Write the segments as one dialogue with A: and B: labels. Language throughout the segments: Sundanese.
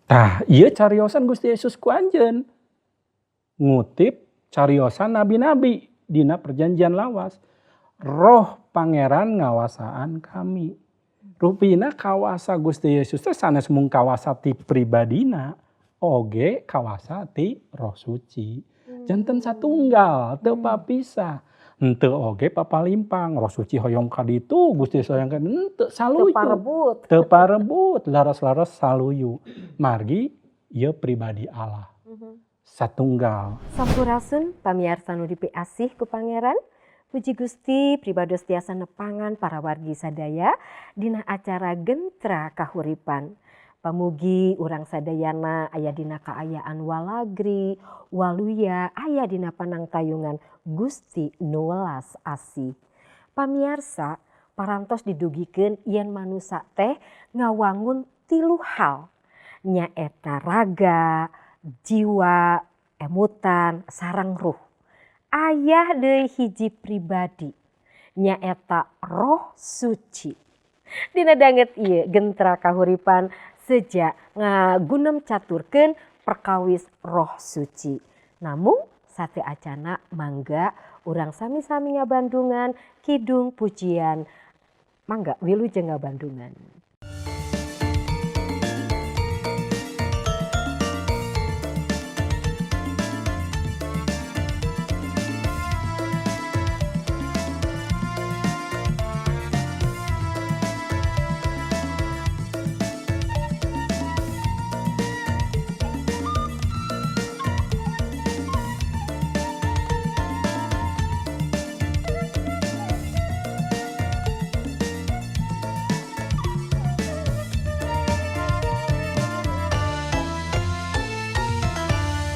A: Tah ieu cariosan Gusti Yesus ku anjeun. Ngutip cariosan nabi-nabi dina perjanjian lawas. Roh Pangeran ngawasaan kami. Rupina kawasa Gusti Yesus teh sanes mung kawasa ti pribadina, oge kawasa ti Roh Suci. Janten satunggal, teu papisah. Henteu oge papalimpang, Roh Suci hoyong ka ditu, Gusti Yesus hoyong ka ditu, henteu saluyu. Teu parebut, laras-laras saluyu. Margi ieu pribadi Allah. Satunggal.
B: Sampurasun pamiarsa nu dipiasih ku Pangeran. Puji Gusti pribados tiasa nepangan para wargi sadaya dina acara Gentra Kahuripan. Pamugi urang sadayana aya dina kaayaan walagri, waluya, aya dina panangtayungan Gusti nu welas asih. Pamiarsa parantos didugikeun yen manusa teh ngawangun 3 hal. Nyaeta raga, jiwa, emutan, sareng ruh. Aya deui hiji pribadi nyaeta Roh Suci. Dina danget ieu Gentra Kahuripan sejak ngagunem caturkeun perkawis Roh Suci. Namung sate acana mangga urang sami-sami ngabandungan kidung pujian. Mangga wilujeng ngabandungan.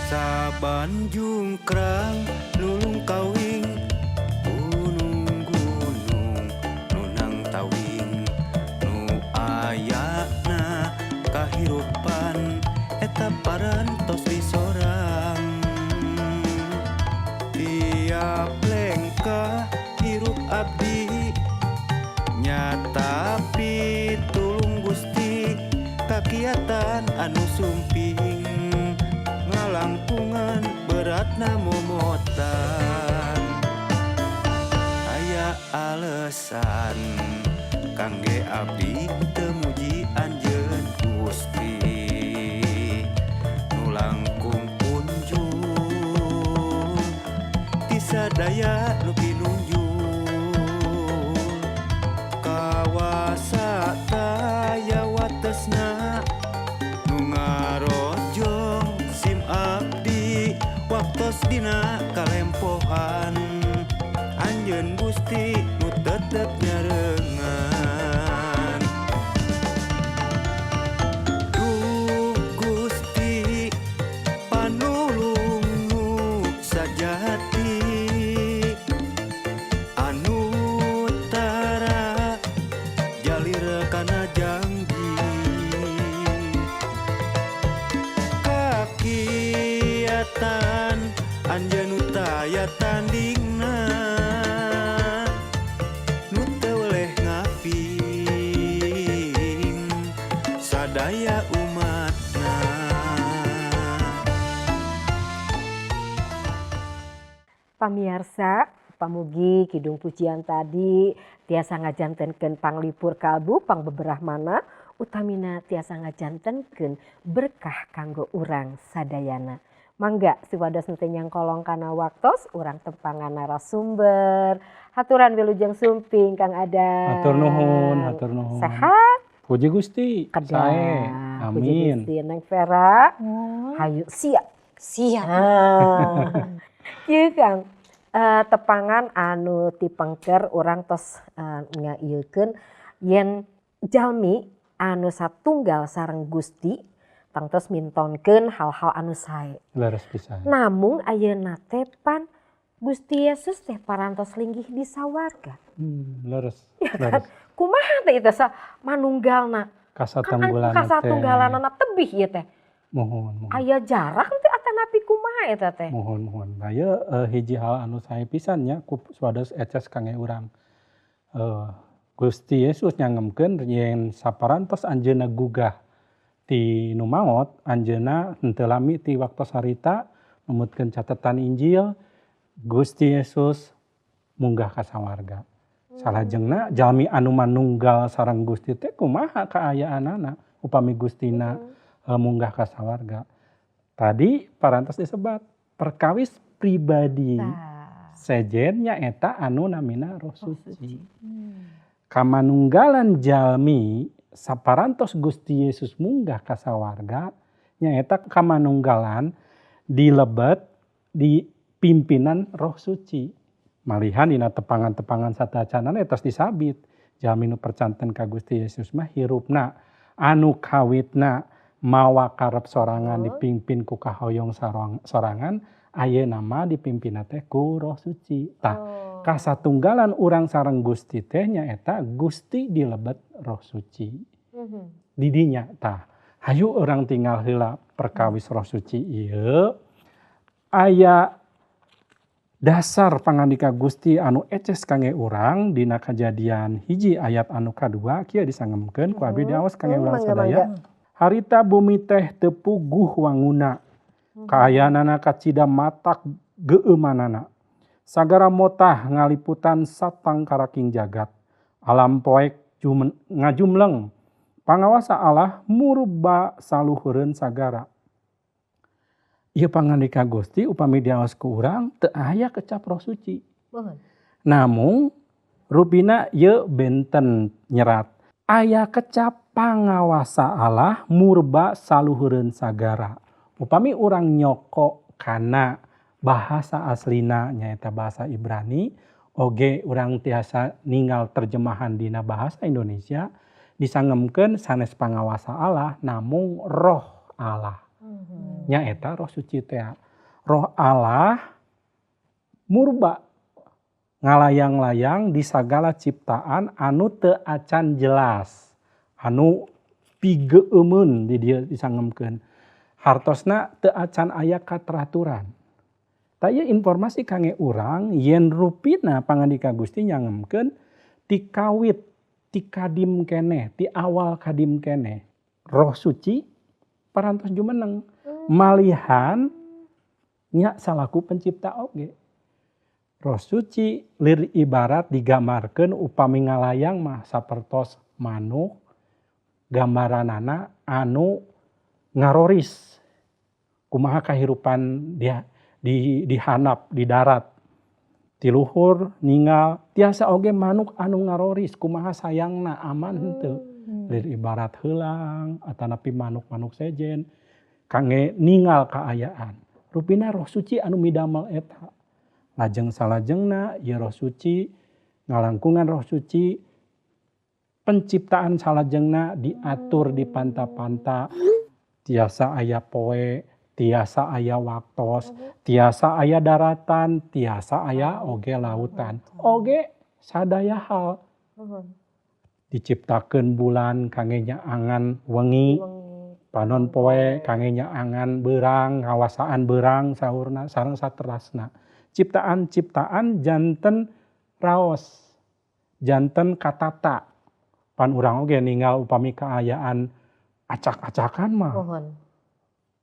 C: Sabanjung kerang nulung kawing gunung-gunung nunang tawing nu ayana kahirupan eta parantos disorang tiap lengkah hirup abdi nyata pitulung Gusti kakiatan anu sumping ngalangkungan beratna momotan aya alesan kangge abdi teu muji anjeun Gusti nu langkung kunjung ti sadaya nu pinunjul kawasa taya watesna nu ngarojong sim abdi waktos dina kalempohan anjeun Gusti nu tetep nyareungan duh Gusti panulung nu sajati anu tara jalir kana janji kakiatan anjeun nu taya tandingna nu teu weleh ngapin sadaya umatna.
B: Pamiarsa, pamugi kidung pujian tadi tiasa ngajantenkeun panglipur kalbu pangbeberahmana utamina tiasa ngajantenkeun berkah kanggo urang sadayana. Mangga siwados teu nyangkolong kana waktos urang tempangan narasumber. Haturan wilujeng sumping Kang Adan.
A: Hatur nuhun, hatur nuhun.
B: Sehat?
A: Puji Gusti. Sae.
B: Puji
A: Amin.
B: Gusti. Neng Vera. Hayu siap. Kieu Kang, tepangan anu tipengker urang tos ngaieukeun yen jalmi anu satunggal sareng Gusti tangtos mintonkeun hal-hal anu sae.
A: Leres pisan.
B: Namung ayeuna teh pan Gusti Yesus teh parantos linggih di sawarga.
A: Leres.
B: Ya kan? Kumaha teh itu manunggalna?
A: Kasatunggalanna
B: tebih ieu teh.
A: Mohon.
B: Aya jarak teh atanapi kumaha eta teh?
A: Mohon. Baye hiji hal anu sae pisan nya ku swados eces kangge urang. Gusti Yesus nyangemkeun yen saparantos anjeunna gugah ti nu maot anjeunna henteu lami ti waktos harita numutkeun catatan Injil Gusti Yesus munggah ka sawarga. Salajengna jalmi anu manunggal sareng Gusti teh kumaha kaayaanana upami Gustina munggah ka sawarga. Tadi parantos disebat perkawis pribadi sejen nyaeta anu namina Roh Suci. Kamanunggalan jalmi saparantos Gusti Yesus munggah ka sawarga nyaeta kamanunggalan dilebet di pimpinan Roh Suci. Malihan dina tepangan-tepangan satacanana tos disabit. Jalmi nu percanten ka Gusti Yesus mah hirupna anu kawitna mawa karep sorangan dipimpin ku kahoyong sorangan ayeuna mah dipimpinna teh ku Roh Suci. Tah kasatunggalan urang sareng Gusti teh nyaeta Gusti dilebet Roh Suci. Di dinya tah hayu urang tinggal heula perkawis Roh Suci ieu aya dasar pangandika Gusti anu eces kangge urang dina Kajadian 1 ayat anu kadua kieu disangemkeun ku abdi diaos kangge urang sadaya. Harita bumi teh teu puguh wanguna. Kaayanana kacida matak geueumanana. Sagara motah ngaliputan satang karaking jagat. Alam poek ngajumleng. Pangawasa Allah murba saluhureun sagara. Ieu pangandika Gusti upami diaos ku urang teu aya kecap Roh Suci. Namung rupina ieu benten nyerat. Aya kecap pangawasa Allah murba saluhureun sagara. Upami urang nyoko kana bahasa aslina nyaeta bahasa Ibrani, oge urang tiasa ningal terjemahan dina bahasa Indonesia disangemkeun sanes pangawasa Allah namung Roh Allah. Nyaeta Roh Suci teh. Roh Allah murba ngalayang-layang di sagala ciptaan anu teu acan jelas. Anu pigeueun di dieu disangemkeun. Hartosna teu acan aya kateraturan. Ta ieu informasi kangge urang yen rupina pangandika Gusti nyangemkeun ti kawit ti kadim keneh, ti awal kadim keneh. Roh Suci parantos jumeneng malihan nya salaku pencipta oge. Roh Suci lir ibarat digambarkeun upami ngalayang mah sapertos manuk gambaranana anu ngaroris. Kumaha kahirupan dia di handap di darat. Ti luhur ningal tiasa oge manuk anu ngaroris kumaha sayangna aman henteu. Lir ibarat heulang atanapi manuk-manuk sejen kangge ningal kaayaan. Rupina Roh Suci anu midamel eta. Lajeng salajengna ieu Roh Suci ngalangkungan Roh Suci penciptaan salajengna diatur di panta-panta. Tiasa aya poe, tiasa aya waktos, tiasa aya daratan, tiasa aya oge lautan. Oge sadaya hal. Diciptakeun bulan kangge nyaangan wengi, panon poe kangge nyaangan beurang, ngawasaan beurang saurna sareng saterasna. Ciptaan-ciptaan janten raos, janten katata. Pan urang oge ninggal upami kaayaan acak-acakan mah.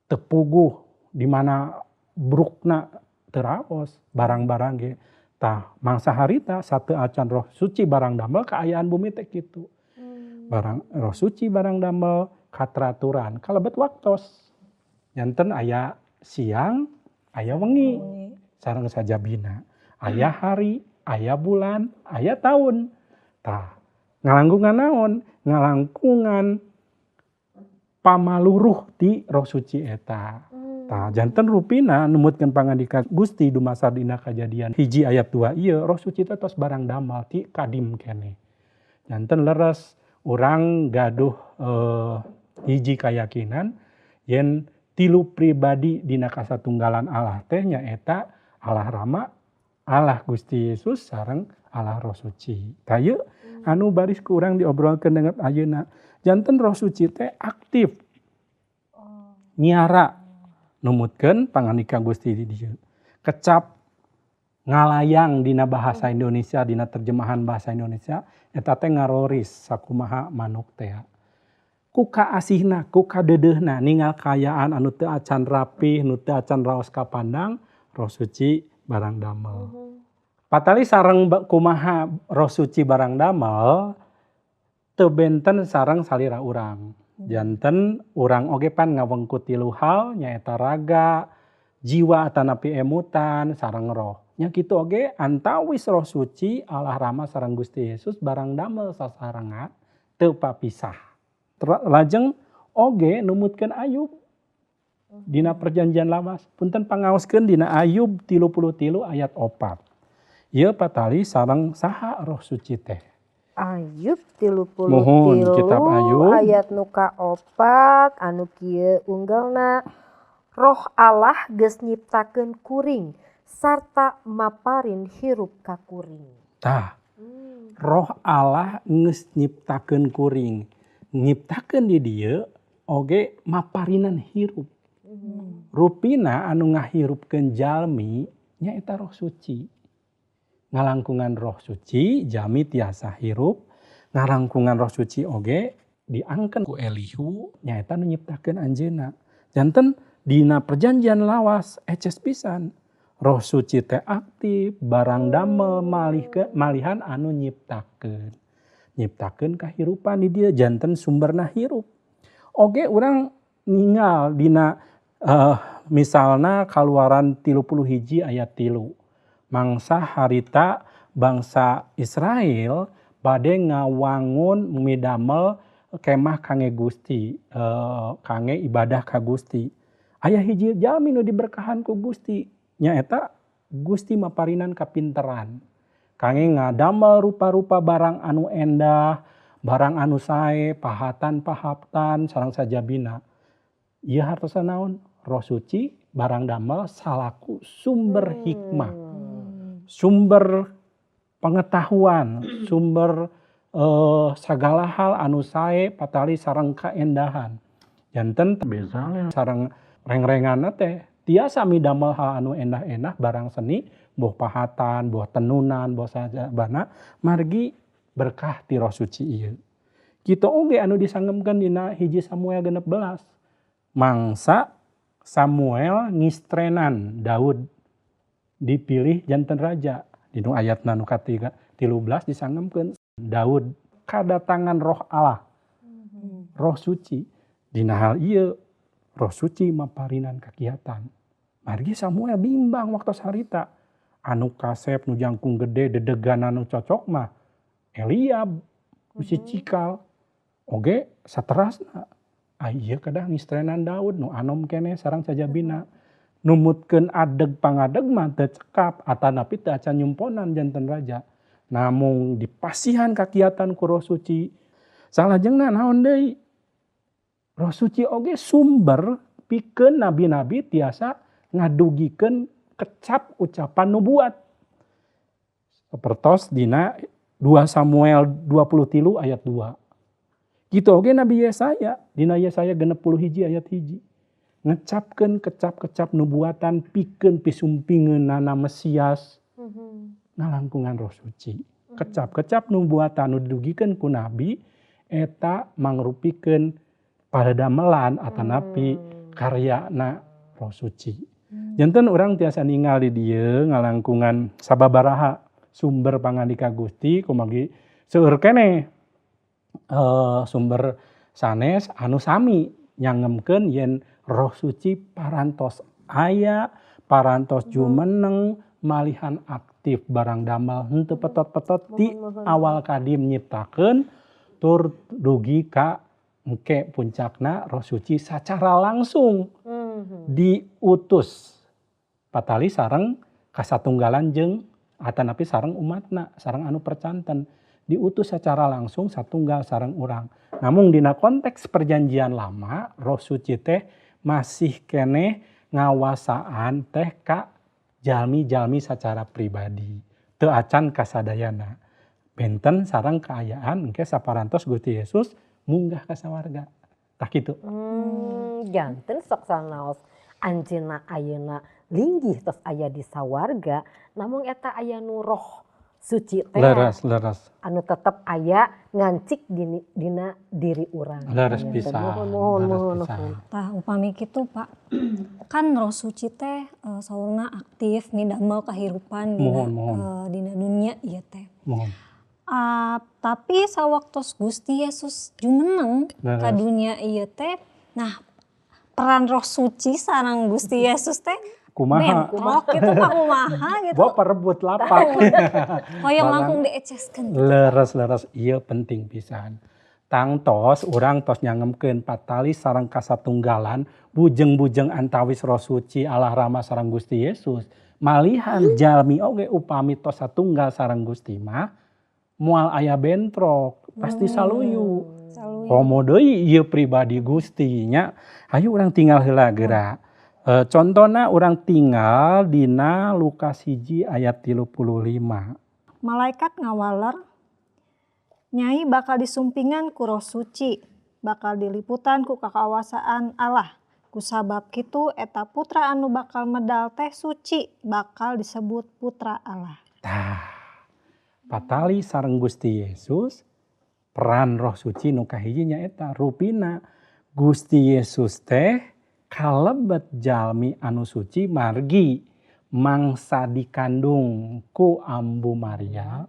A: Teu puguh di mana brukna teu raos barang-barang ge. Tah mangsa harita sateu acan Roh Suci barang damel kaayaan bumi teh kitu. Barang Roh Suci barang damel kateraturan kalebet waktos. Janten aya siang, aya wengi. Sareng sajabina. Aya hari, aya bulan, aya taun. Tah ngalangkungan naon? Ngalangkungan pamaluruh ti Roh Suci eta. Tah janten rupina numutkeun pangandika Gusti dumasar dina Kajadian 1 ayat 2 ieu Roh Suci teh tos barang damel ti kadim keneh. Janten leres urang gaduh hiji kayakinan yen tilu pribadi dina kasatunggalan Allah teh nyaeta Allah Rama, Allah Gusti Yesus sareng Allah Roh Suci. Tah ieu anu baris ku urang diobrolkeun dengan ayeuna. Janten Roh Suci teh aktif. Miara numutkeun pangandika Gusti di dieu. Kecap ngalayang dina bahasa Indonesia, dina terjemahan bahasa Indonesia eta teh ngaroris sakumaha manuk teh. ku kaasihna, ku kadeudeuhna ningal kayaan anu teu acan rapih, nu teu acan raos kapandang, Roh Suci barang damel. Patali sareng kumaha Roh Suci barang damel teu benten sareng salira urang. Janten urang oge pan ngawengku 3 hal nyaeta raga, jiwa atanapi emutan sareng roh. Nya kitu oge antawis Roh Suci Allah Rama sareng Gusti Yesus barang damel sasarenga teu papisah. Lajeng oge numutkeun Ayub dina perjanjian lawas. Punten pangaoskeun dina Ayub 33 ayat 4. Ieu patali sareng saha Roh Suci teh.
B: Ayub 33
A: Mohon kitab Ayub
B: ayat nu ka-4 anu kieu unggalna Roh Allah geus nyiptakeun kuring sarta maparin hirup ka kuring.
A: Tah, Roh Allah geus nyiptakeun kuring. Nyiptakeun di dieu oge maparinan hirup. Rupina anu ngahirupkeun jalmi nyaeta Roh Suci. Ngalangkungan Roh Suci jalmi tiasa hirup. Ngalangkungan Roh Suci oge diangkeun ku Elihu nyaeta nu nyiptakeun anjeunna. Janten dina perjanjian lawas eces pisan. Roh Suci teh aktif barang damel malihan anu nyiptakeun. Nyiptakeun kahirupan di dieu janten sumberna hirup. Oge urang ningal dina misalna Kaluaran 31 ayat 3. Mangsa harita bangsa Israel bade ngawangun midamel kemah kangge Gusti, kangge ibadah ka Gusti. Aya hiji jalmi nu diberkahan ku Gusti, nyaeta Gusti maparinan kapinteran. Kangge ngadamel rupa-rupa barang anu endah, barang anu sae, pahatan-pahatan sareng sajabina. Ieu hartosan naon? Roh Suci barang damel salaku sumber hikmah, sumber pengetahuan, sumber sagala hal anu sae patali sareng kaendahan. Janten Bezalel sareng reng-renganna teh tiasa midamel hal anu endah-endah barang seni, boh pahatan, boh tenunan, boh sajabana margi berkah ti Roh Suci ieu. Kitu oge anu disanggempkeun dina hiji Samuel 16. Mangsa Samuel ngistrenan Daud dipilih janten raja. Dinu ayatna nu ka-13 disanggempkeun Daud kadatangan Roh Allah. Roh Suci. Dina hal ieu Roh Suci maparinan kakiatan. Margi Samuel bimbang waktu harita. Anu kasep nu jangkung gede dedegan anu cocok mah Eliab nu si cikal. Oge saterasna. Ieu kedah ngistrenan Daud nu anom keneh sareng sajabina. Numutkeun adeg pangadeg mah teu cekap atanapi teu acan nyumponan janten raja. Namung dipasihan kakiatan ku Roh Suci. Salajengna naon deui? Roh Suci oge sumber pikeun nabi-nabi tiasa ngadugikeun kecap ucapan nubuat. Sapertos dina 2 Samuel 23 ayat 2. Gitu oge Nabi Yesaya, dina Yesaya 61 ayat 1. Ngecapkeun kecap-kecap nubuatan pikeun pisumpingeun nana Mesias. Ngalangkungan Roh Suci. Kecap-kecap nubuatan nu didugikeun ku nabi eta mangrupikeun padamelan atanapi karyana Roh Suci. Janten urang tiasa ningal di dieu ngalangkungan sababaraha sumber pangandika Gusti kumagi seueur keneh sumber sanes anu sami nyangemkeun yen Roh Suci parantos aya, parantos jumeneng malihan aktif barang damel henteu petot-petot ti awal kadim nyiptakeun tur dugi ka engke puncakna Roh Suci sacara langsung diutus patali sareng kasatunggalan jeung atanapi sareng umatna sareng anu percanten diutus secara langsung satunggal sareng urang. Namun dina konteks perjanjian lama Roh Suci teh masih keneh ngawasaan teh ka jalmi-jalmi secara pribadi teu acan kasadayana. Benten sareng kaayaan engke saparantos Gusti Yesus munggah ka sawarga. Tah kitu.
B: Janten sok sanaos anjeunna ayeuna linggih tos aya di sawarga namun eta aya nu roh suci teh
A: leres
B: anu tetep aya ngancik dina diri urang.
A: leres
B: Nya teh.
A: pisan.
B: Mohon.
D: Tah upami kitu Pak, kan roh suci teh saurna aktif ngidamel kahirupan dina dunia ieu teh.
A: Mohon.
D: Tapi sawaktos Gusti Yesus jumeneng ka dunia ieu teh, nah peran roh suci sareng Gusti Yesus teh
A: Kumaha?
D: bentrok gitu Pak, kumaha gitu.
A: Bawa perebut lapak.
D: Hoyong langkung dieceskeun.
A: Leres iya penting pisan. Tangtos urang tos nyangemkeun patali sareng kasatunggalan bujeng-bujeng antawis roh suci Allah Rama sareng Gusti Yesus. Malihan jalmi oge upami tos satunggal sareng Gusti mah moal aya bentrok pasti saluyu. Komo deui ieu pribadi Gusti nya. Hayu urang tinggal heula geura. Contohna urang tinggal dina Lukas 1 ayat 35.
D: Malaikat ngawaler, Nyai bakal disumpingan ku roh suci, bakal diliputan ku kakawasaan Allah. Kusabab kitu eta putra anu bakal medal teh suci, bakal disebut putra Allah.
A: Tah, patali sareng Gusti Yesus, peran roh suci nu kahiji nyaeta rupina Gusti Yesus teh kalebet jalmi anu suci margi mangsa dikandung ku Ambu Maria.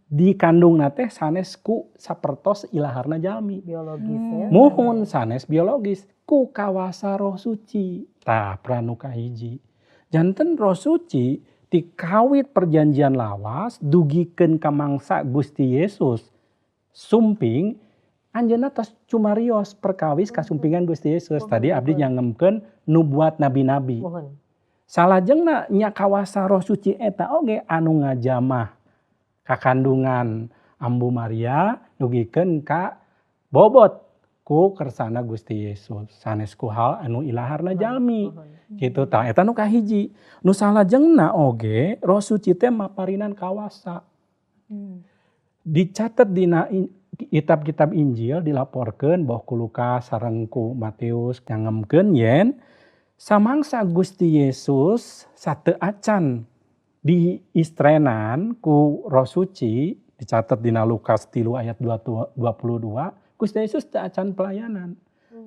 A: Dikandungna teh sanes ku sapertos ilaharna jalmi.
B: Biologisnya.
A: Muhun sanes biologis ku kawasa roh suci. Tah peran nu kahiji. Janten roh suci dikawit perjanjian lawas dugikeun ka mangsa Gusti Yesus. Sumping anjeunna tos cumarios perkawis kasumpingan Gusti Yesus. Tadi abdi nyangemkeun nubuat nabi-nabi. Salajengna nya kawasa roh suci eta oge anu ngajamah kakandungan Ambu Maria dugikeun ka bobot ku kersana Gusti Yesus. Sanes ku hal anu ilaharna jalmi. Kitu tah eta nu kahiji. Nu salajengna oge roh suci teh maparinan kawasa. Dicatet dina kitab-kitab Injil dilaporkeun bahwa ku Lukas sareng ku Matius nyangemkeun yen samangsa Gusti Yesus sateu acan diistrenan ku roh suci dicatet dina Lukas 3 ayat 22 Gusti Yesus teu acan pelayanan.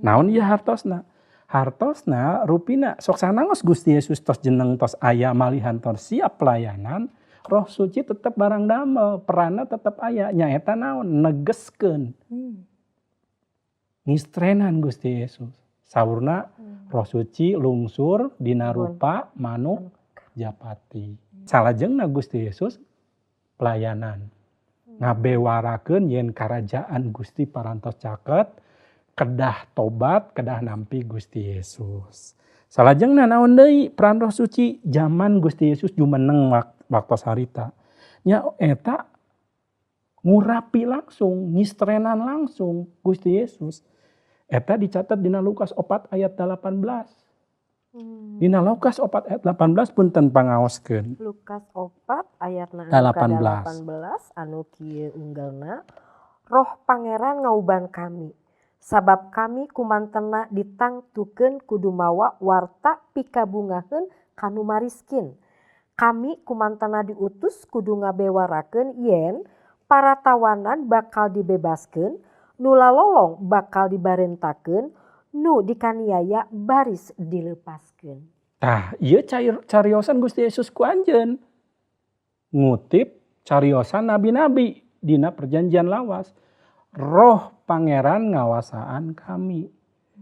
A: Naon ieu hartosna? Hartosna rupina sok sanangos Gusti Yesus tos jeneng tos aya malihan tos siap pelayanan. Roh suci tetap barang damel, peranna tetap aya, nyaeta naon negeskeun. Ngistrenan Gusti Yesus. Saurna roh suci lungsur dina rupa manuk japati. Salajengna Gusti Yesus pelayanan. Ngabewarakeun yen karajaan Gusti parantos caket, kedah tobat, kedah nampi Gusti Yesus. Salajengna naon deui peran roh suci zaman Gusti Yesus jumeneng waktu sarita. Nya eta ngurapi langsung, ngistrenan langsung Gusti Yesus. Eta dicatat dina Lukas 4 ayat 18. Dina Lukas 4 ayat 18 punten pangaoskeun.
B: Lukas 4 ayatna
A: 18.
B: 18 anu kieu unggalna, Roh Pangeran ngauban kami. Sabab kami kumantena ditangtukeun kudu mawa warta pikabungaheun kanu mariskin. Kami kumantena diutus kudu ngabewarakeun yen para tawanan bakal dibebaskeun, nu lalolong bakal dibarentakeun, nu dikaniaya baris dilepaskeun.
A: Tah, ieu cariosan Gusti Yesus ku anjeun. Ngutip cariosan nabi-nabi dina perjanjian lawas. Roh Pangeran ngawasaan kami.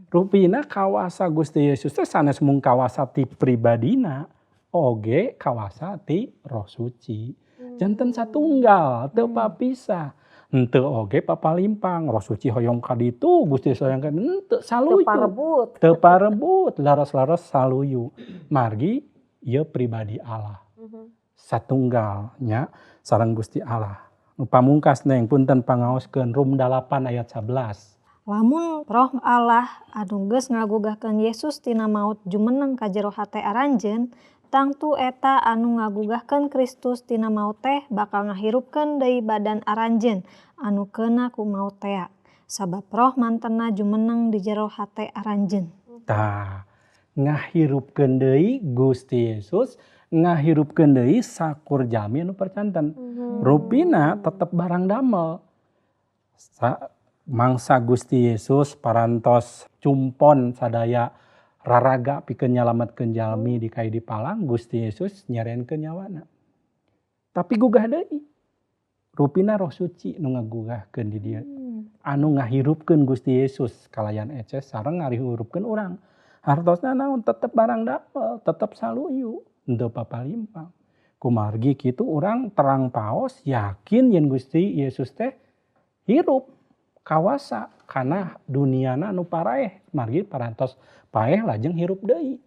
A: Rupina kawasa Gusti Yesus teh sanes mung kawasa ti pribadina, oge kawasa ti roh suci. Janten satunggal teu papisah. Henteu oge papalimpang, roh suci hoyong ka ditu, Gusti Yesus hoyong ka henteu saluyu. Teu parebut, laras-laras saluyu. Margi ieu pribadi Allah. Satunggalnya sareng Gusti Allah. Nu pamungkas neng punten pangaoskeun Rum 8 ayat 11.
D: Lamun roh Allah anu geus ngagugahkeun Yesus tina maut jumeneng ka jero hate aranjeun, tangtu eta anu ngagugahkeun Kristus tina maut teh bakal ngahirupkeun deui badan aranjeun anu keuna ku maut tea. Sabab roh mantena jumeneng di jero hate aranjeun.
A: Tah, ngahirupkeun deui Gusti Yesus, ngahirupkeun deui sakur jalmi anu percanten. Rupina tetep barang damel. Mangsa Gusti Yesus parantos cumpon sadaya raraga pikeun nyalametkeun jalmi di kai dipalang, Gusti Yesus nyarenkeun nyawana. Tapi gugah deui. Rupina Roh Suci nu ngagugahkeun di dieu. Anu ngahirupkeun Gusti Yesus kalayan eces sareng ngahirupkeun urang. Hartosna naon tetep barang damel, tetep saluyu, henteu papalimpang. Kumargi kitu urang terang paos yakin yen Gusti Yesus teh hirup kawasa kana duniana anu paraeh, margi parantos paeh lajeng hirup deui.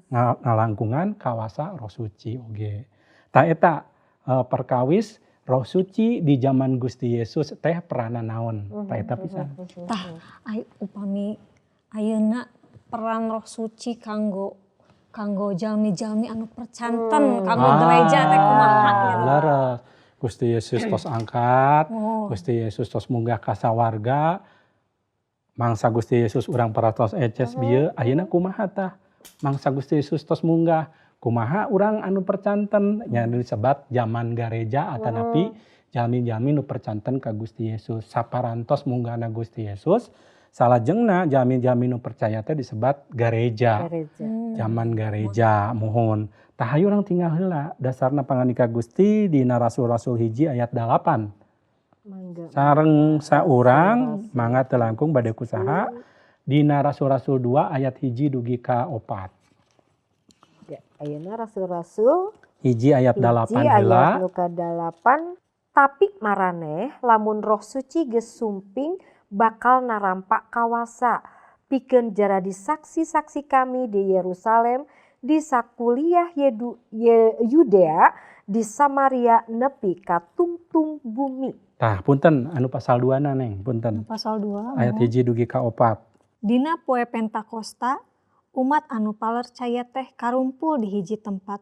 A: Ngalangkungan kawasa Roh Suci oge. Ta eta perkawis Roh Suci di zaman Gusti Yesus teh peranan naon? Ta eta pisan.
D: Tah, upami ayeuna peran Roh Suci kanggo jalmi-jalmi anu percanten kanggo gereja teh kumaha gitu.
A: Leres. Gusti Yesus tos angkat, Gusti Yesus tos munggah ka sawarga. Mangsa Gusti Yesus urang parantos eces bieu, ayeuna kumaha tah? Mangsa Gusti Yesus tos munggah, kumaha urang anu percanten? Nya disebat zaman gareja atanapi jalmi-jalmi nu percanten ka Gusti Yesus. Saparantos munggahna Gusti Yesus, salajengna jalmi-jalmi nu percaya teh disebat gareja. Zaman gareja mohon. Tah hayu urang tinggal heula dasarna pangandika Gusti dina Rasul-Rasul hiji ayat 8. Sareng saurang mangga teu langkung bade kusaha dina Rasul-Rasul 2 ayat hiji dugi ka 4.
B: Ya, ayeuna Rasul-Rasul
A: Hiji ayat 8
B: ayat
A: heula.
B: nu ka-8. Tapi maraneh lamun Roh Suci geus sumping bakal narampak kawasa pikeun jaradi saksi-saksi kami di Yerusalem, di sakuliah Yudea, di Samaria nepi ka tungtung bumi.
A: Tah punten anu pasal 2 na Neng, punten.
D: Pasal 2.
A: Ayat hiji dugi ka 4.
D: Dina poe Pentakosta, umat anu palercaya teh karumpul di hiji tempat.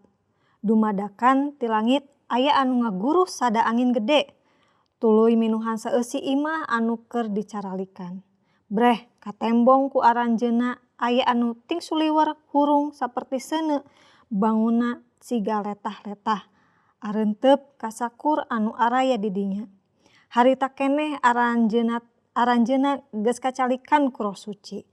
D: Dumadakan ti langit aya anu ngaguruh sada angin gede. Tuluy minuhan saeusi imah anu keur dicaralikan. Breh katembong ku aranjeunna aya anu ting suliwer hurung saperti seuneu, bangunna siga letah-letah. Areuteup kasakur anu araya di dinya. Harita keneh aranjeunna geus kacalikan ku Roh Suci.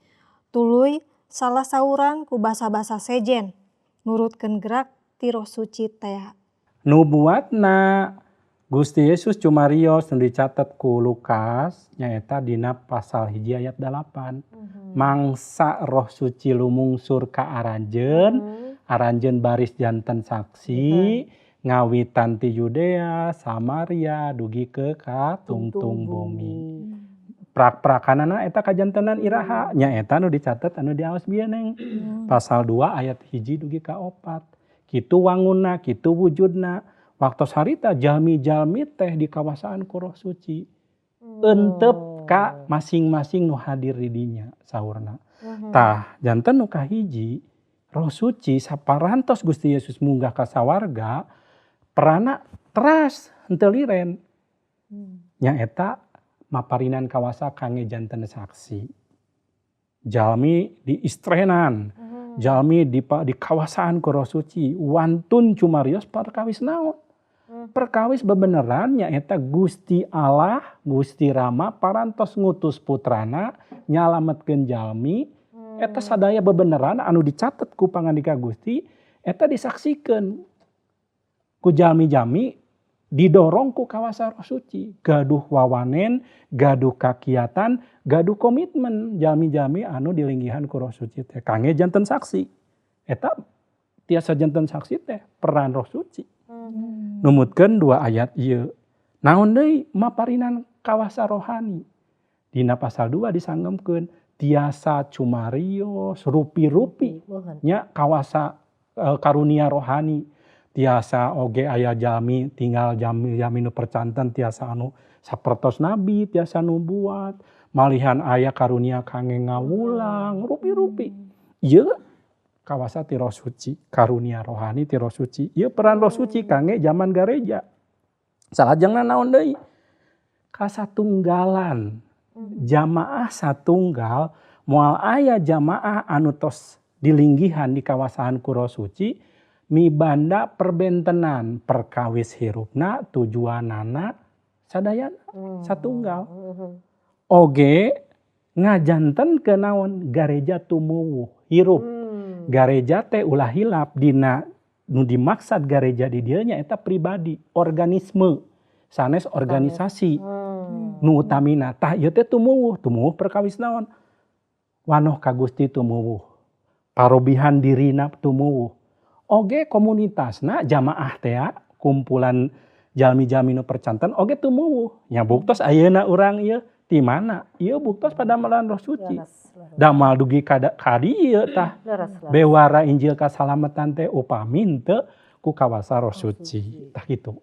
D: Tuluy salah saurang ku basa-basa sejen, nurutkeun gerak ti Roh Suci teh.
A: Nubuatna Gusti Yesus cumarios nu dicatet ku Lukas nyaeta dina pasal hiji ayat 8. Mangsa Roh Suci lumungsur ka aranjeun baris janten saksi ngawitan ti Yudea, Samaria dugi ke ka tungtung bumi. Prak-prakanana eta kajantenan iraha nyaeta nu dicatet anu diaos bieu Neng. Pasal 2 ayat hiji dugi ka 4. Kitu wangunna, kitu wujudna. Waktu harita jalmi-jalmi teh di kawasaan ku Roh Suci. Euteup ka masing-masing nu hadir di dinya saurna. Tah janten nu kahiji Roh Suci saparantos Gusti Yesus munggah ka sawarga perana teras henteu liren. Nyaeta maparinan kawasa kangge janten saksi. Jalmi di istrenan, jalmi di kawasaan ku Roh Suci, wantun cumarios perkawis naon? Perkawis bebeneran nyaeta Gusti Allah, Gusti Rama parantos ngutus putrana nyalametkeun jalmi. Eta sadaya bebeneran anu dicatet ku pangandika Gusti, eta disaksikeun ku jalmi-jalmi didorong ku kawasa Roh Suci. Gaduh wawanen, gaduh kakiatan, gaduh komitmen jalmi-jalmi anu dilinggihan ku Roh Suci teh kangge janten saksi. Eta tiasa janten saksi teh peran Roh Suci. Numutkeun 2 ayat ieu. Naon deui maparinan kawasa rohani. Dina pasal 2 disanggempkeun tiasa cumarios rupi-rupi nya kawasa karunia rohani. Tiasa oge aya jalmi tinggal jalmi nu percanten tiasa anu sapertos nabi, tiasa nubuat, malihan aya karunia kangge ngawulang rupi-rupi. Ieu kawasa ti Roh Suci, karunia rohani ti Roh Suci. Ieu peran Roh Suci kangge zaman gareja. Salajengna naon deui? Kasatunggalan. Jamaah satunggal moal aya jamaah anu tos di linggihan di kawasan Kuro Suci mibanda perbentenan perkawis hirupna tujuanana sadayana satunggal. Oge ngajanten ke naon gareja tumuwuh hirup. Gareja teh ulah hilap dina nu dimaksud gareja di dieu nya eta pribadi, organisme, sanes organisasi. Nu utamina tah ieu teh tumuwuh perkawis naon? Wanoh ka Gusti tumuwuh. Parobihan dirina tumuwuh. Oge komunitasna jamaah teh kumpulan jalmi-jalmi nu percanten oge tumuwuh. Nya buktos ayeuna urang ieu di mana? Ieu buktos pada Damelan Roh Suci. Damal dugi ka dieu tah. Bewara Injil kasalamatan teh upami teu ku kawasa Roh Suci. Tah kitu.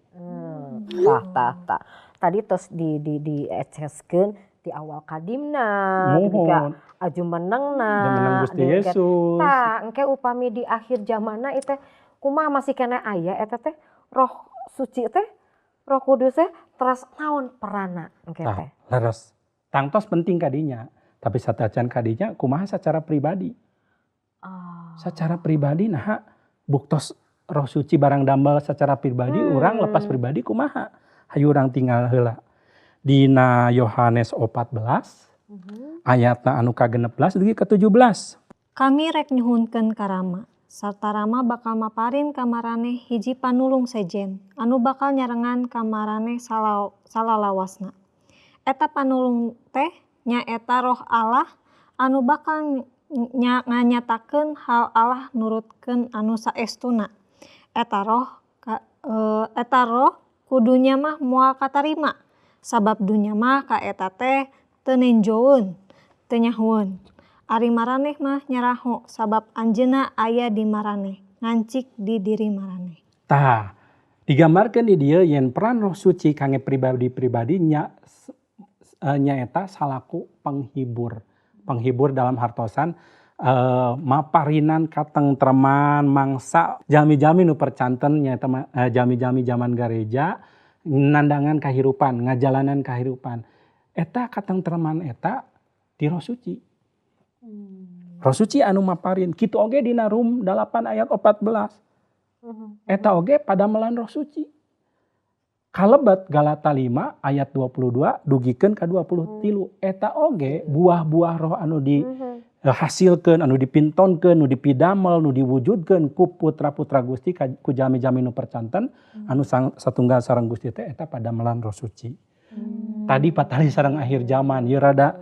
B: Tah. Tadi tos di eceskeun di awal kadimna, ketika aju menengna,
A: menang Gusti Yesus.
B: Tah, engke upami di akhir zamana itu kumaha masih kena aya eta teh Roh Suci teh, Roh Kudus teh terus naon peranna engke teh.
A: Leres. Tangtos penting kadinya, tapi satajan kadinya kumaha secara pribadi. Secara pribadi nah buktos Roh Suci barang damel secara pribadi urang lepas pribadi kumaha? Hayu urang tinggal heula. Dina Yohanes 14 ayatna anu ka-16 dugi ke-17.
D: Kami rek nyuhunkeun ka Rama, sarta Rama bakal maparin ka maraneh hiji panulung sejen, anu bakal nyarengan ka maraneh salalawasna. Eta panulung teh nyaeta Roh Allah anu bakal nganyatakeun hal Allah nurutkeun anu saestuna. Eta roh kudunya mah moal katarima, sabab dunya mah ka eta teh teu nenjoeun, teu nyahueun. Ari maraneh mah nyaraho sabab anjeunna aya di maraneh, ngancik di diri maraneh.
A: Tah, digambarkeun di dieu yen peran Roh Suci kangge pribadi-pribadi nyaeta salaku penghibur. Penghibur dalam hartosan maparinan katengtreman mangsa jalmi-jalmi nu percanten nyaeta jalmi-jalmi zaman gareja nandangan kahirupan, ngajalanan kahirupan. Eta katengtreman eta di Roh Suci. Roh Suci anu maparin kitu oge dina Rum 8 ayat 14. Eta oge padamelan Roh Suci. Kalebet Galata 5 ayat 22 dugikeun ka 23. Eta oge buah-buah roh anu dihasilkeun, anu dipintonkeun, nu dipidamel, nu diwujudkeun ku putra-putra Gusti ku jami-jami nu percanten anu satunggal sareng Gusti teh eta padamelan Roh Suci. Tadi patali sareng akhir zaman ieu rada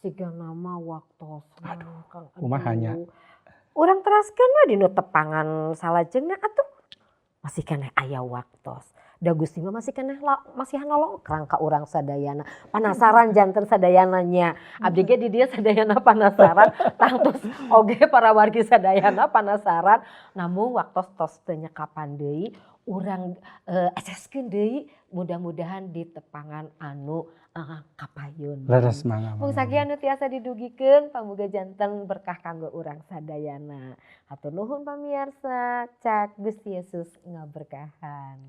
B: siga nama waktos.
A: kumaha nya.
B: Urang teraskeun mah dinu tepangan salajengna atuh masih keneh aya waktos. Da Gusti mah masih keneh masih hanolongrang ka urang sadayana. Panasaran janten sadayananya. Abdi ge di dieu sadayana panasaran, tangtos oge para wargi sadayana panasaran. Namun waktos tos teu nyekapan deui urang eseskeun deui mudah-mudahan di tepangan anu kapayun.
A: Leres mangga.
B: Mung sakieu anu tiasa didugikeun pamuga janten berkah kanggo urang sadayana. Hatur nuhun pamirsa, cak Gusti Yesus ngaberkahan.